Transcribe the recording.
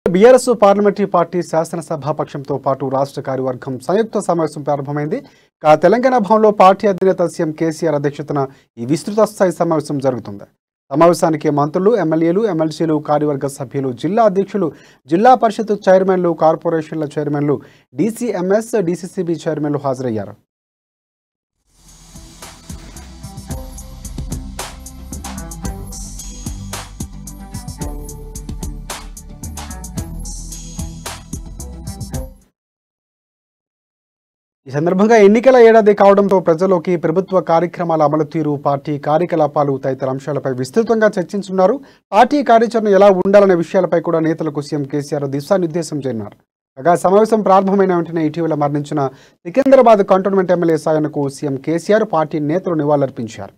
BRS parliamentary party శాసనసభాపక్షంతో పాటు రాష్ట్ర కార్యవర్గం సంయుక్త సమావేశం ప్రారంభమైంది. తెలంగాణ భవన్లో పార్టీ అధినేత సీఎం కేసీఆర్ అధ్యక్షతన ఈ విస్తృత స్థాయి సమావేశం జరుగుతుంది. సమావేశానికి మంత్రులు, ఎమ్మెల్యేలు, ఎమ్మెల్సీలు, కార్యవర్గ సభ్యులు, జిల్లా అధ్యక్షులు, జిల్లా పరిషత్ చైర్మన్లు, కార్పొరేషన్ల చైర్మన్లు, డీసీఎంఎస్, డీసీసీబీ చైర్మన్లు హాజరయ్యారు. ఈ సందర్భంగా ఎన్నికల ఏడాది కావడంతో ప్రజల్లోకి ప్రభుత్వ కార్యక్రమాల అమలు తీరు, పార్టీ కార్యకలాపాలు తదితర అంశాలపై విస్తృతంగా చర్చించున్నారు. పార్టీ కార్యాచరణ ఎలా ఉండాలనే విషయాలపై కూడా నేతలకు సీఎం కేసీఆర్ దిశానిర్దేశం చేయనున్నారు. కాగా సమావేశం ప్రారంభమైన వెంటనే ఇటీవల మరణించిన సికింద్రాబాద్ కంటోన్మెంట్ ఎమ్మెల్యే సాయనకు సీఎం కేసీఆర్ పార్టీ నేతలు నివాళులర్పించారు.